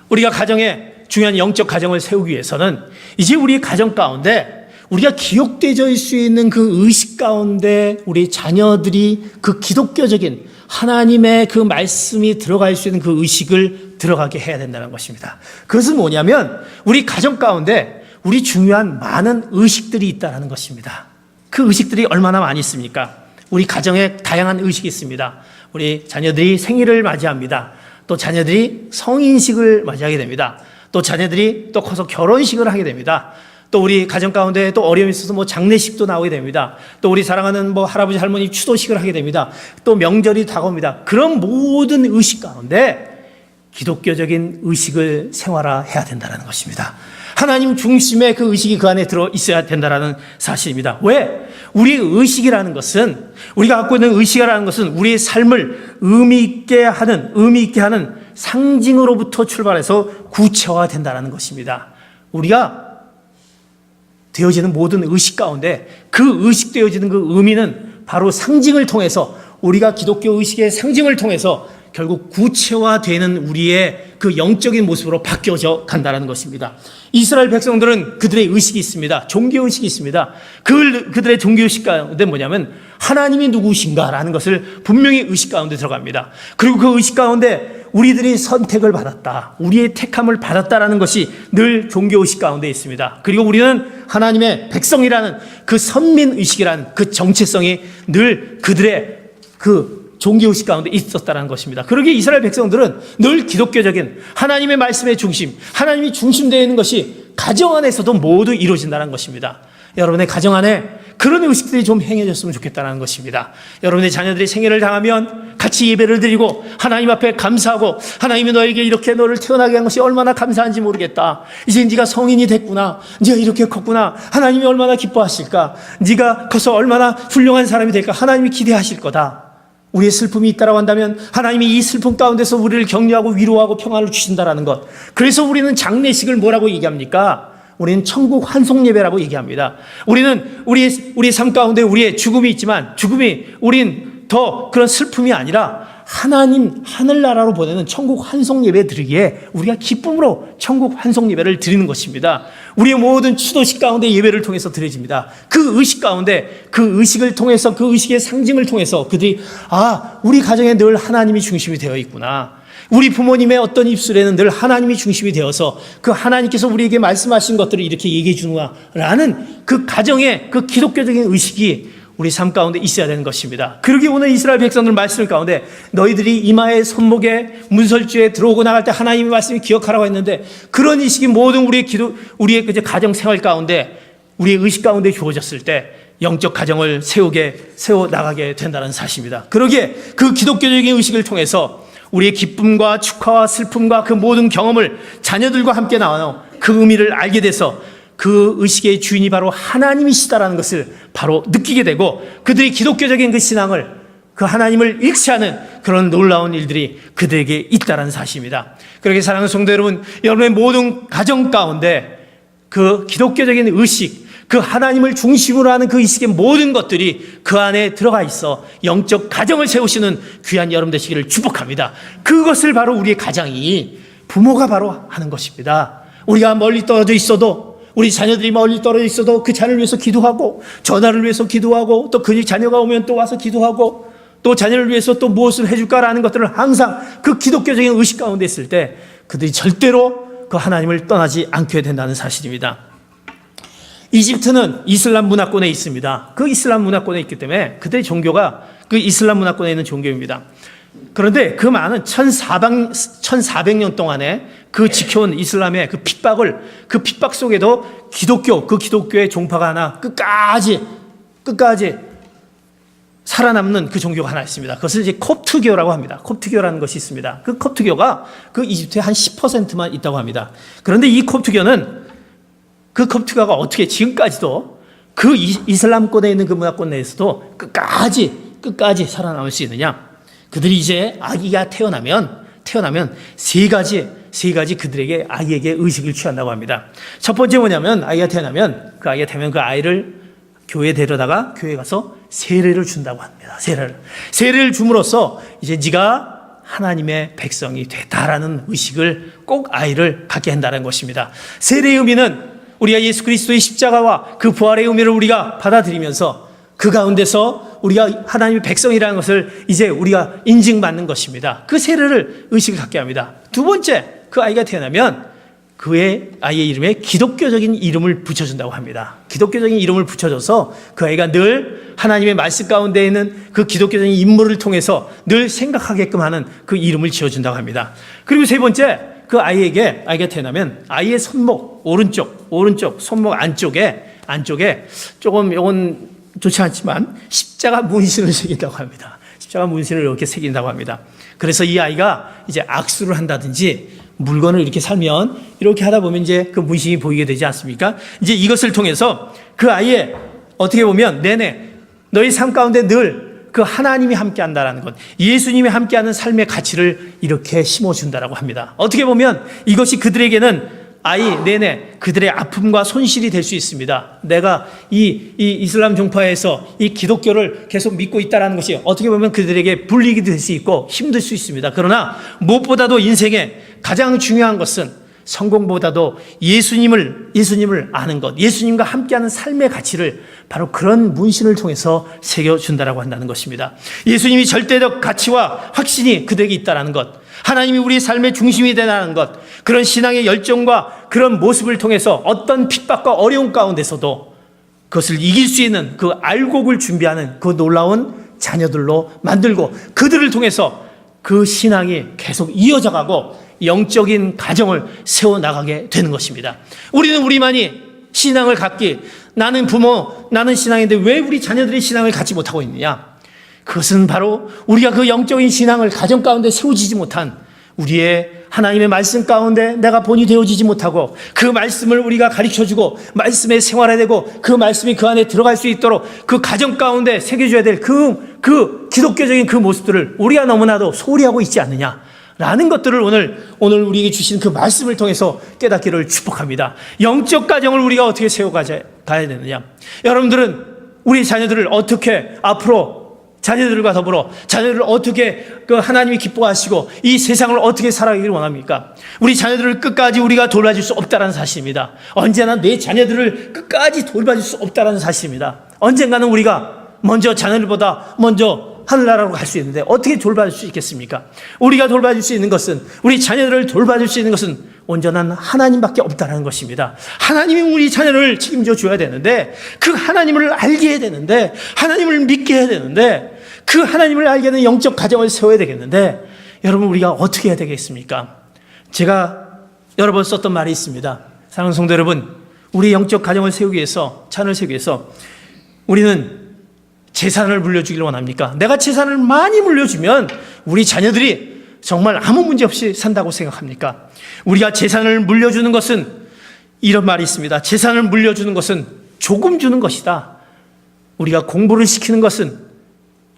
우리가 가정에 중요한 영적 가정을 세우기 위해서는 이제 우리 가정 가운데 우리가 기억되어 있을 수 있는 그 의식 가운데 우리 자녀들이 그 기독교적인 하나님의 그 말씀이 들어갈 수 있는 그 의식을 들어가게 해야 된다는 것입니다. 그것은 뭐냐면 우리 가정 가운데 우리 중요한 많은 의식들이 있다는 것입니다. 그 의식들이 얼마나 많이 있습니까? 우리 가정에 다양한 의식이 있습니다. 우리 자녀들이 생일을 맞이합니다. 또 자녀들이 성인식을 맞이하게 됩니다. 또 자녀들이 또 커서 결혼식을 하게 됩니다. 또 우리 가정 가운데 또 어려움이 있어서 장례식도 나오게 됩니다. 또 우리 사랑하는 할아버지 할머니 추도식을 하게 됩니다. 또 명절이 다가옵니다. 그런 모든 의식 가운데 기독교적인 의식을 생활화해야 된다는 것입니다. 하나님 중심의 그 의식이 그 안에 들어 있어야 된다는 사실입니다. 왜? 우리의 의식이라는 것은, 우리가 갖고 있는 의식이라는 것은 우리의 삶을 의미 있게 하는 상징으로부터 출발해서 구체화된다는 것입니다. 우리가 되어지는 모든 의식 가운데 그 의식되어지는 그 의미는 바로 상징을 통해서, 우리가 기독교 의식의 상징을 통해서 결국 구체화되는 우리의 그 영적인 모습으로 바뀌어져 간다는 것입니다. 이스라엘 백성들은 그들의 의식이 있습니다. 종교의식이 있습니다. 그들의 종교의식 가운데 뭐냐면 하나님이 누구신가라는 것을 분명히 의식 가운데 들어갑니다. 그리고 그 의식 가운데 우리들이 선택을 받았다, 우리의 택함을 받았다라는 것이 늘 종교의식 가운데 있습니다. 그리고 우리는 하나님의 백성이라는 그 선민의식이라는 그 정체성이 늘 그들의 그 종교의식 가운데 있었다는 것입니다. 그러기에 이스라엘 백성들은 늘 기독교적인 하나님의 말씀의 중심, 하나님이 중심되어 있는 것이 가정 안에서도 모두 이루어진다는 것입니다. 여러분의 가정 안에 그런 의식들이 좀 행해졌으면 좋겠다는 것입니다. 여러분의 자녀들이 생일을 당하면 같이 예배를 드리고 하나님 앞에 감사하고, 하나님이 너에게 이렇게 너를 태어나게 한 것이 얼마나 감사한지 모르겠다. 이제 네가 성인이 됐구나. 네가 이렇게 컸구나. 하나님이 얼마나 기뻐하실까. 네가 커서 얼마나 훌륭한 사람이 될까. 하나님이 기대하실 거다. 우리의 슬픔이 있다고 한다면 하나님이 이 슬픔 가운데서 우리를 격려하고 위로하고 평안을 주신다라는 것. 그래서 우리는 장례식을 뭐라고 얘기합니까? 우리는 천국 환송 예배라고 얘기합니다. 우리는 우리의 삶 가운데 우리의 죽음이 있지만 우린 더 그런 슬픔이 아니라 하나님 하늘나라로 보내는 천국 환송 예배 드리기에 우리가 기쁨으로 천국 환송 예배를 드리는 것입니다. 우리의 모든 추도식 가운데 예배를 통해서 드려집니다. 그 의식 가운데 그 의식을 통해서, 그 의식의 상징을 통해서 그들이 우리 가정에 늘 하나님이 중심이 되어 있구나. 우리 부모님의 어떤 입술에는 늘 하나님이 중심이 되어서 그 하나님께서 우리에게 말씀하신 것들을 이렇게 얘기해 주는구나라는 그 가정의 그 기독교적인 의식이 우리 삶 가운데 있어야 되는 것입니다. 그러기 오늘 이스라엘 백성들 말씀 가운데 너희들이 이마에 손목에 문설주에 들어오고 나갈 때 하나님의 말씀이 기억하라고 했는데, 그런 의식이 모든 우리의 가정 생활 가운데, 우리의 의식 가운데 주어졌을 때 영적 가정을 세워 나가게 된다는 사실입니다. 그러기에 그 기독교적인 의식을 통해서 우리의 기쁨과 축하와 슬픔과 그 모든 경험을 자녀들과 함께 나눠 그 의미를 알게 돼서 그 의식의 주인이 바로 하나님이시다라는 것을 바로 느끼게 되고, 그들이 기독교적인 그 신앙을, 그 하나님을 일치하는 그런 놀라운 일들이 그들에게 있다는 사실입니다. 그렇게 사랑하는 성도 여러분, 여러분의 모든 가정 가운데 그 기독교적인 의식, 그 하나님을 중심으로 하는 그 의식의 모든 것들이 그 안에 들어가 있어 영적 가정을 세우시는 귀한 여러분 되시기를 축복합니다. 그것을 바로 우리의 가장이, 부모가 바로 하는 것입니다. 우리가 멀리 떨어져 있어도, 우리 자녀들이 멀리 떨어져 있어도 그 자녀를 위해서 기도하고, 전화를 위해서 기도하고, 또 그 자녀가 오면 또 와서 기도하고, 또 자녀를 위해서 또 무엇을 해줄까라는 것들을 항상 그 기독교적인 의식 가운데 있을 때 그들이 절대로 그 하나님을 떠나지 않게 된다는 사실입니다. 이집트는 이슬람 문화권에 있습니다. 그 이슬람 문화권에 있기 때문에 그들의 종교가 그 이슬람 문화권에 있는 종교입니다. 그런데 그 많은 1400년 동안에 그 지켜온 이슬람의 그 핍박 속에도 그 기독교의 종파가 하나 끝까지 살아남는 그 종교가 하나 있습니다. 그것을 이제 콥트교라고 합니다. 콥트교라는 것이 있습니다. 그 콥트교가 그 이집트의 한 10%만 있다고 합니다. 그런데 이 콥트교가 어떻게 지금까지도 그 이슬람권에 있는 그 문화권 내에서도 끝까지 살아남을 수 있느냐? 그들이 이제 아기가 태어나면 세 가지 그들에게 아이에게 의식을 취한다고 합니다. 첫 번째 뭐냐면, 아이가 태어나면 그 아이를 교회에 데려다가 교회에 가서 세례를 준다고 합니다. 세례를 줌으로써 이제 네가 하나님의 백성이 됐다라는 의식을 꼭 아이를 갖게 한다는 것입니다. 세례의 의미는 우리가 예수 그리스도의 십자가와 그 부활의 의미를 우리가 받아들이면서 그 가운데서 우리가 하나님의 백성이라는 것을 이제 우리가 인증받는 것입니다. 그 세례를 의식을 갖게 합니다. 두 번째, 그 아이가 태어나면 그의 아이의 이름에 기독교적인 이름을 붙여준다고 합니다. 기독교적인 이름을 붙여줘서 그 아이가 늘 하나님의 말씀 가운데 있는 그 기독교적인 인물을 통해서 늘 생각하게끔 하는 그 이름을 지어준다고 합니다. 그리고 세 번째, 그 아이가 태어나면 아이의 손목, 오른쪽 손목 안쪽에 조금 이건 좋지 않지만 십자가 문신을 새긴다고 합니다. 십자가 문신을 이렇게 새긴다고 합니다. 그래서 이 아이가 이제 악수를 한다든지 물건을 이렇게 살면 이렇게 하다 보면 이제 그 문신이 보이게 되지 않습니까? 이제 이것을 통해서 그 아이의, 어떻게 보면 내내 너희 삶 가운데 늘 그 하나님이 함께 한다라는 것, 예수님이 함께하는 삶의 가치를 이렇게 심어준다라고 합니다. 어떻게 보면 이것이 그들에게는 아이 내내 그들의 아픔과 손실이 될 수 있습니다. 내가 이 이슬람 종파에서 이 기독교를 계속 믿고 있다는 것이 어떻게 보면 그들에게 불이익이 될 수 있고 힘들 수 있습니다. 그러나 무엇보다도 인생에 가장 중요한 것은 성공보다도 예수님을 아는 것, 예수님과 함께하는 삶의 가치를 바로 그런 문신을 통해서 새겨준다라고 한다는 것입니다. 예수님이 절대적 가치와 확신이 그들에게 있다는 것, 하나님이 우리의 삶의 중심이 되라는 것, 그런 신앙의 열정과 그런 모습을 통해서 어떤 핍박과 어려움 가운데서도 그것을 이길 수 있는 그 알곡을 준비하는 그 놀라운 자녀들로 만들고, 그들을 통해서 그 신앙이 계속 이어져가고 영적인 가정을 세워나가게 되는 것입니다. 우리는 우리만이 신앙을 갖기, 나는 부모, 나는 신앙인데 왜 우리 자녀들이 신앙을 갖지 못하고 있느냐? 그것은 바로 우리가 그 영적인 신앙을 가정 가운데 세워지지 못한, 우리의 하나님의 말씀 가운데 내가 본이 되어지지 못하고 그 말씀을 우리가 가르쳐주고 말씀에 생활해내고 그 말씀이 그 안에 들어갈 수 있도록 그 가정 가운데 새겨줘야 될 그 기독교적인 그 모습들을 우리가 너무나도 소홀히 하고 있지 않느냐라는 것들을 오늘 우리에게 주신 그 말씀을 통해서 깨닫기를 축복합니다. 영적 가정을 우리가 어떻게 세워가야 되느냐? 여러분들은 우리 자녀들을 어떻게 앞으로, 자녀들과 더불어 자녀들을 어떻게 그 하나님이 기뻐하시고 이 세상을 어떻게 살아가기를 원합니까? 우리 자녀들을 끝까지 우리가 돌봐줄 수 없다는 사실입니다. 언제나 내 자녀들을 끝까지 돌봐줄 수 없다는 사실입니다. 언젠가는 우리가 자녀들보다 먼저 하늘나라로 갈 수 있는데 어떻게 돌봐줄 수 있겠습니까? 우리가 돌봐줄 수 있는 것은, 우리 자녀들을 돌봐줄 수 있는 것은 온전한 하나님밖에 없다는 것입니다. 하나님이 우리 자녀를 책임져 줘야 되는데, 그 하나님을 알게 해야 되는데, 하나님을 믿게 해야 되는데, 그 하나님을 알게 하는 영적 가정을 세워야 되겠는데, 여러분 우리가 어떻게 해야 되겠습니까? 제가 여러 번 썼던 말이 있습니다. 사랑하는 성도 여러분, 우리 영적 가정을 세우기 위해서, 자녀를 세우기 위해서 우리는 재산을 물려주기를 원합니까? 내가 재산을 많이 물려주면 우리 자녀들이 정말 아무 문제 없이 산다고 생각합니까? 우리가 재산을 물려주는 것은, 이런 말이 있습니다. 재산을 물려주는 것은 조금 주는 것이다. 우리가 공부를 시키는 것은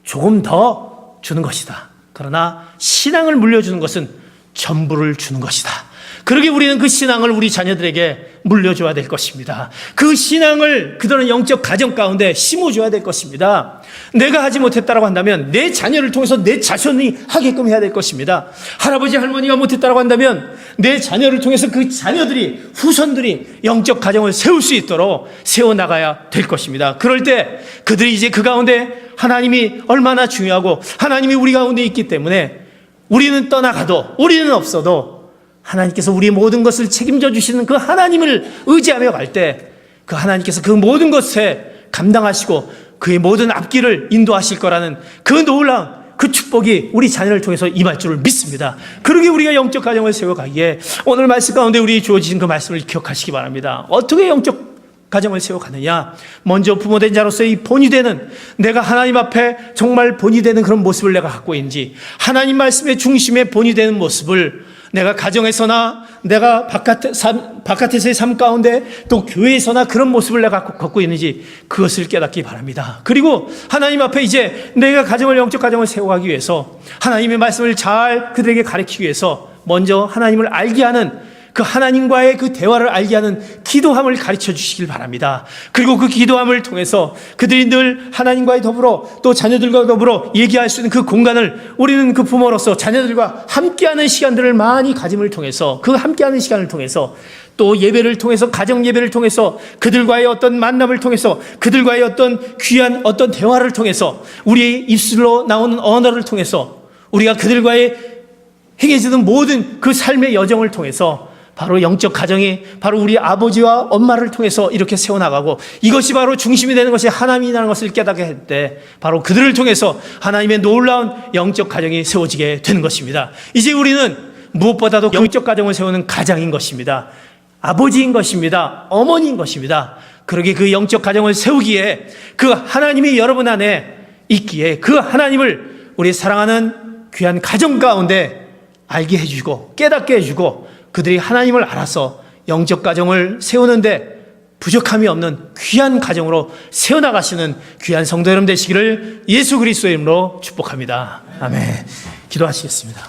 조금 더 주는 것이다. 그러나 신앙을 물려주는 것은 전부를 주는 것이다. 그러게 우리는 그 신앙을 우리 자녀들에게 물려줘야 될 것입니다. 그 신앙을 그들은 영적 가정 가운데 심어줘야 될 것입니다. 내가 하지 못했다고 한다면 내 자녀를 통해서 내 자손이 하게끔 해야 될 것입니다. 할아버지 할머니가 못했다고 한다면 내 자녀를 통해서 그 자녀들이, 후손들이 영적 가정을 세울 수 있도록 세워나가야 될 것입니다. 그럴 때 그들이 이제 그 가운데 하나님이 얼마나 중요하고 하나님이 우리 가운데 있기 때문에 우리는 떠나가도, 우리는 없어도 하나님께서 우리 모든 것을 책임져 주시는 그 하나님을 의지하며 갈 때 그 하나님께서 그 모든 것에 감당하시고 그의 모든 앞길을 인도하실 거라는 그 놀라운 그 축복이 우리 자녀를 통해서 임할 줄을 믿습니다. 그러게 우리가 영적 가정을 세워가기에 오늘 말씀 가운데 우리 주어지신 그 말씀을 기억하시기 바랍니다. 어떻게 영적 가정을 세워가느냐? 먼저 부모된 자로서 이 본이 되는, 내가 하나님 앞에 정말 본이 되는 그런 모습을 내가 갖고 있는지, 하나님 말씀의 중심에 본이 되는 모습을 내가 가정에서나 내가 바깥에서의 삶 가운데 또 교회에서나 그런 모습을 내가 갖고 있는지 그것을 깨닫기 바랍니다. 그리고 하나님 앞에 이제 내가 가정을, 영적 가정을 세워가기 위해서 하나님의 말씀을 잘 그들에게 가르치기 위해서 먼저 하나님을 알게 하는, 그 하나님과의 그 대화를 알게 하는 기도함을 가르쳐 주시길 바랍니다. 그리고 그 기도함을 통해서 그들이 늘 하나님과의 더불어 또 자녀들과 더불어 얘기할 수 있는 그 공간을 우리는 그 부모로서 자녀들과 함께하는 시간들을 많이 가짐을 통해서, 그 함께하는 시간을 통해서 또 예배를 통해서, 가정 예배를 통해서, 그들과의 어떤 만남을 통해서, 그들과의 어떤 귀한 어떤 대화를 통해서, 우리의 입술로 나오는 언어를 통해서 우리가 그들과의 행해지는 모든 그 삶의 여정을 통해서 바로 영적 가정이 바로 우리 아버지와 엄마를 통해서 이렇게 세워나가고, 이것이 바로 중심이 되는 것이 하나님이라는 것을 깨닫게 할 때 바로 그들을 통해서 하나님의 놀라운 영적 가정이 세워지게 되는 것입니다. 이제 우리는 무엇보다도 영적 가정을 세우는 가장인 것입니다. 아버지인 것입니다. 어머니인 것입니다. 그러기에 그 영적 가정을 세우기에 그 하나님이 여러분 안에 있기에 그 하나님을 우리 사랑하는 귀한 가정 가운데 알게 해주고 깨닫게 해주고 그들이 하나님을 알아서 영적 가정을 세우는데 부족함이 없는 귀한 가정으로 세워나가시는 귀한 성도 여러분 되시기를 예수 그리스도의 이름으로 축복합니다. 아멘. 기도하시겠습니다.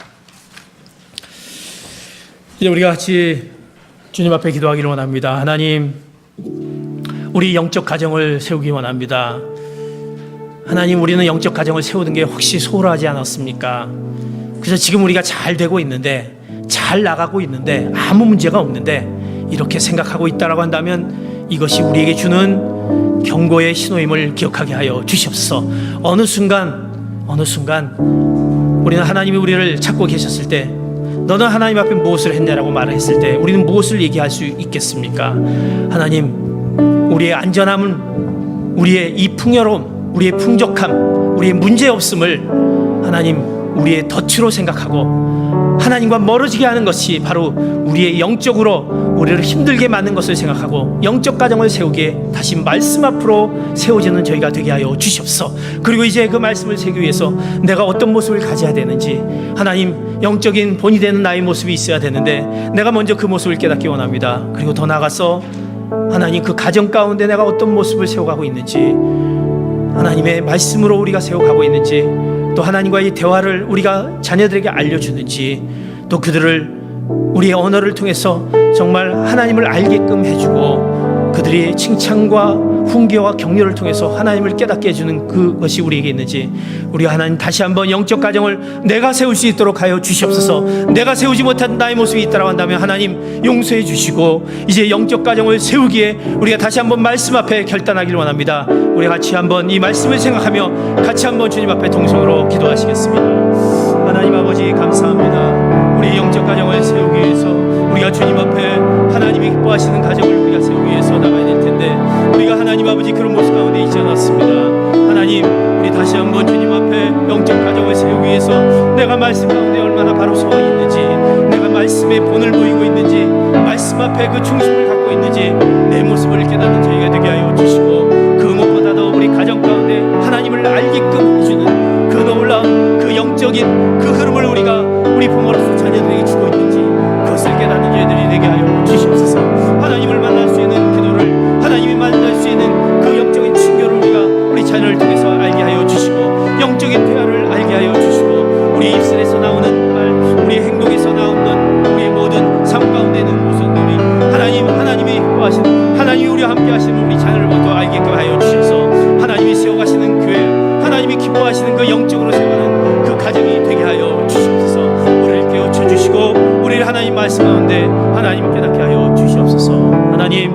이제 우리가 같이 주님 앞에 기도하기를 원합니다. 하나님, 우리 영적 가정을 세우기 원합니다. 하나님, 우리는 영적 가정을 세우는 게 혹시 소홀하지 않았습니까? 그래서 지금 우리가 잘 되고 있는데, 잘 나가고 있는데, 아무 문제가 없는데 이렇게 생각하고 있다라고 한다면 이것이 우리에게 주는 경고의 신호임을 기억하게 하여 주시옵소서. 어느 순간 우리는 하나님이 우리를 찾고 계셨을 때, 너는 하나님 앞에 무엇을 했냐라고 말을 했을 때 우리는 무엇을 얘기할 수 있겠습니까? 하나님, 우리의 안전함은, 우리의 이 풍요로움, 우리의 풍족함, 우리의 문제없음을 하나님 우리의 덫으로 생각하고 하나님과 멀어지게 하는 것이 바로 우리의 영적으로 우리를 힘들게 만든 것을 생각하고 영적 가정을 세우기에 다시 말씀 앞으로 세워지는 저희가 되게 하여 주시옵소서. 그리고 이제 그 말씀을 세우기 위해서 내가 어떤 모습을 가져야 되는지, 하나님 영적인 본이 되는 나의 모습이 있어야 되는데 내가 먼저 그 모습을 깨닫기 원합니다. 그리고 더 나아가서 하나님 그 가정 가운데 내가 어떤 모습을 세워가고 있는지, 하나님의 말씀으로 우리가 세워가고 있는지, 또 하나님과의 대화를 우리가 자녀들에게 알려주는지, 또 그들을 우리의 언어를 통해서 정말 하나님을 알게끔 해주고 그들이 칭찬과 훈계와 격려를 통해서 하나님을 깨닫게 해주는 그것이 우리에게 있는지, 우리 하나님 다시 한번 영적 가정을 내가 세울 수 있도록 하여 주시옵소서. 내가 세우지 못한 나의 모습이 있다고 한다면 하나님 용서해 주시고 이제 영적 가정을 세우기에 우리가 다시 한번 말씀 앞에 결단하기를 원합니다. 우리 같이 한번 이 말씀을 생각하며 같이 한번 주님 앞에 동성으로 기도하시겠습니다. 하나님 아버지 감사합니다. 우리 영적 가정을 세우기 위해서 우리가 주님 앞에 그 중심을 갖고 있는지 내 모습을 깨닫는 저희가 되게 하여 주시고, 그 무엇보다도 우리 가정 가운데 하나님을 알게끔 해주는 그 놀라운 그 영적인 그 흐름을 우리가 우리 부모로서 자녀들에게 주고 있는지 그것을 깨닫는 저희들이 되게 하여 주시옵소서. 하나님을 만날 수 있는 기도를, 하나님이 만날 수 있는 그 영적인 친교를 우리가 우리 자녀를 통해서 알게 하여 주시고, 영적인 대화를 알게 하여 주시고, 우리 입술에서 나오는 말, 우리 행동에서 나오는 우리의 모든 삶 가운데 있는 모습, 우리 하나님이 기뻐하시는, 하나님이 우리와 함께 하시는 우리 자녀를 모두 알게끔 하여 주셔서 하나님이 세워가시는 교회, 하나님이 기뻐하시는 그 영적으로 세워가는 그 가정이 되게 하여 주시옵소서. 우리를 깨우쳐 주시고 우리를 하나님 말씀 가운데 하나님 깨닫게 하여 주시옵소서. 하나님,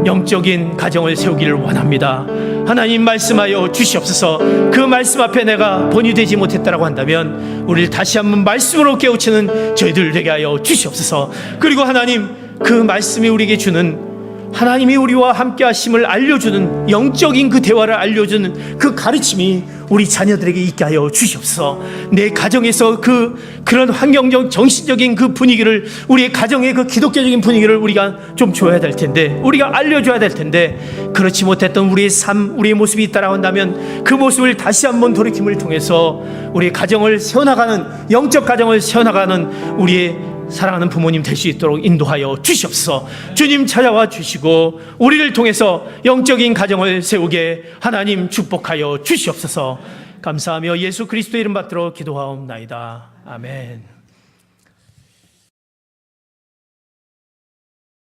영적인 가정을 세우기를 원합니다. 하나님 말씀하여 주시옵소서. 그 말씀 앞에 내가 본이 되지 못했다라고 한다면 우리를 다시 한번 말씀으로 깨우치는 저희들 되게 하여 주시옵소서. 그리고 하나님, 그 말씀이 우리에게 주는, 하나님이 우리와 함께 하심을 알려주는 영적인 그 대화를 알려주는 그 가르침이 우리 자녀들에게 있게 하여 주시옵소서. 내 가정에서 그런 환경적 정신적인 그 분위기를, 우리의 가정의 그 기독교적인 분위기를 우리가 좀 줘야 될 텐데, 우리가 알려줘야 될 텐데, 그렇지 못했던 우리의 삶, 우리의 모습이 있다라고 한다면 그 모습을 다시 한번 돌이킴을 통해서 우리의 가정을 세워나가는, 영적 가정을 세워나가는 우리의 사랑하는 부모님 될 수 있도록 인도하여 주시옵소서. 주님 찾아와 주시고 우리를 통해서 영적인 가정을 세우게 하나님 축복하여 주시옵소서. 감사하며 예수 그리스도의 이름 받들어 기도하옵나이다. 아멘.